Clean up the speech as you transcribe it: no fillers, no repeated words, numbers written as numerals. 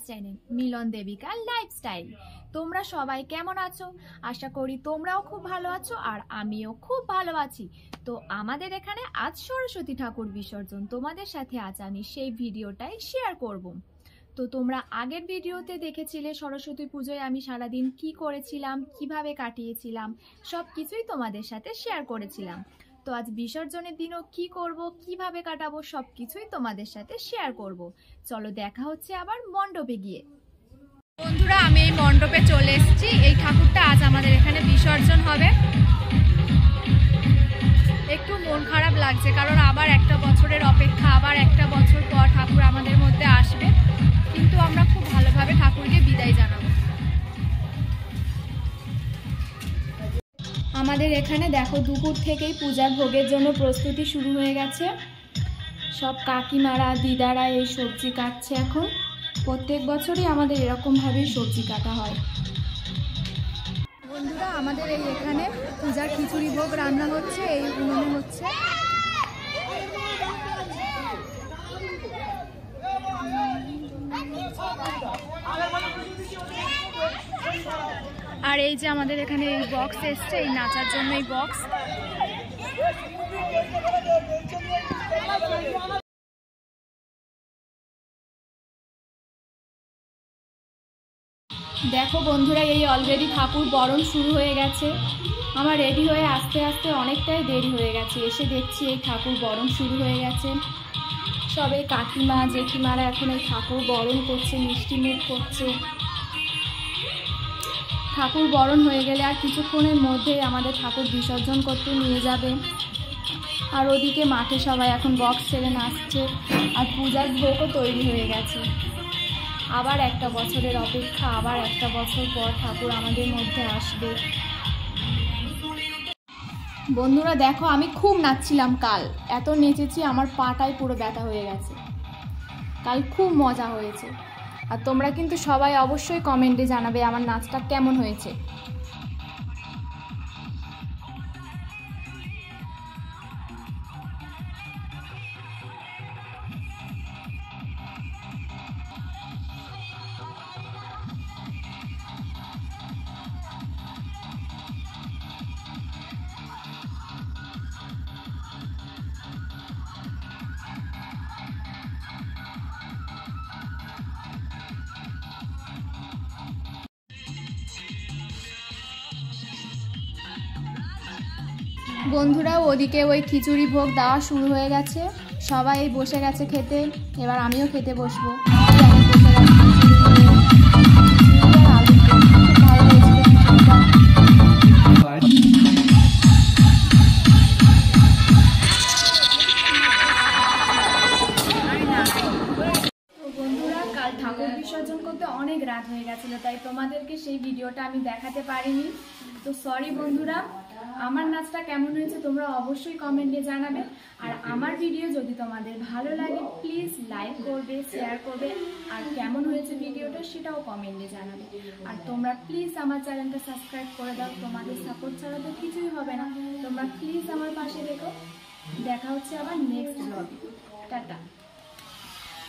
Channel মিলন Devika lifestyle. তোমরা সবাই কেমন আছো? আশা করি তোমরাও খুব ভালো আছো আর আমিও খুব ভালো আছি। তো আমাদের এখানে আজ সরস্বতী ঠাকুর বিসর্জন, তোমাদের সাথে আজ আমি সেই ভিডিওটাই শেয়ার করব। তো তোমরা আগের ভিডিওতে দেখেছিলে সরস্বতী পুজোয় আমি সারাদিন কি করেছিলাম, কিভাবে কাটিয়েছিলাম, সব কিছুই তোমাদের সাথে শেয়ার করেছিলাম। তো আজ বিসর্জনের দিনও কি করব, কিভাবে কাটাবো, সব কিছুই তোমাদের সাথে শেয়ার করব। চলো দেখা হচ্ছে আবার মণ্ডপে গিয়ে। বন্ধুরা, আমি এই মণ্ডপে চলে এসেছি। এই ঠাকুরটা আজ আমাদের এখানে বিসর্জন হবে। একটু মন খারাপ লাগছে, কারণ আবার একটা বছরের অপেক্ষা, আবার একটা বছর পর ঠাকুর আমাদের মধ্যে আসবে। কিন্তু আমরা খুব ভালোভাবে ঠাকুরকে বিদায় জানাবো। আমাদের এখানে দেখো দুপুর থেকেই পূজার ভোগের জন্য প্রস্তুতি শুরু হয়ে গেছে। সব কাকিমারা দিদারা এই সবজি কাটছে এখন। প্রত্যেক বছরই আমাদের এরকমভাবেই সবজি কাটা হয়। বন্ধুরা, আমাদের এই এখানে পূজার খিচুড়ি ভোগ রান্না হচ্ছে, এই উনুনে হচ্ছে। আর এই যে আমাদের এখানে এই বক্স এসছে এই নাচার জন্য, এই বক্স। দেখো বন্ধুরা, এই অলরেডি ঠাকুর বরণ শুরু হয়ে গেছে। আমার রেডি হয়ে আস্তে আস্তে অনেকটাই দেরি হয়ে গেছে। এসে দেখছি এই ঠাকুর বরণ শুরু হয়ে গেছে। সবে কাকিমা জেঠিমারা এখন এই ঠাকুর বরণ করছে, মিষ্টি মুখ করছে। ঠাকুর বরণ হয়ে গেলে আর কিছুক্ষণের মধ্যেই আমাদের ঠাকুর বিসর্জন করতে নিয়ে যাবে। আর ওদিকে মাঠে সবাই এখন বক্স ছেড়ে নাচছে, আর পূজার ভোগও তৈরি হয়ে গেছে। আবার একটা বছরের অপেক্ষা, আবার একটা বছর পর ঠাকুর আমাদের মধ্যে আসবে। বন্ধুরা দেখো, আমি খুব নাচছিলাম কাল, এত নেচেছি আমার পাটাই পুরো ব্যথা হয়ে গেছে। কাল খুব মজা হয়েছে। আর তোমরা কিন্তু সবাই অবশ্যই কমেন্টে জানাবে আমার নাচটা কেমন হয়েছে। বন্ধুরা, ওদিকে ওই খিচুড়ি ভোগ দেওয়া শুরু হয়ে গেছে, সবাই বসে গেছে খেতে। এবার আমিও খেতে বসবো। বন্ধুরা, কাল ঠাকুর বিসর্জন করতে অনেক রাত হয়ে গেছিল, তাই তোমাদেরকে সেই ভিডিওটা আমি দেখাতে পারিনি। তো সরি বন্ধুরা। আমার নাচটা কেমন হয়েছে তোমরা অবশ্যই কমেন্টে জানাবে। আর আমার ভিডিও যদি তোমাদের ভালো লাগে প্লিজ লাইক করবে, শেয়ার করবে, আর কেমন হয়েছে ভিডিওটা সেটাও কমেন্টে জানাবে। আর তোমরা প্লিজ আমার চ্যানেলটা সাবস্ক্রাইব করে দাও, তোমাদের সাপোর্ট ছাড়া তো কিছুই হবে না। তোমরা প্লিজ আমার পাশে দেখো। দেখা হচ্ছে আবার নেক্সট ব্লগে। টাটা।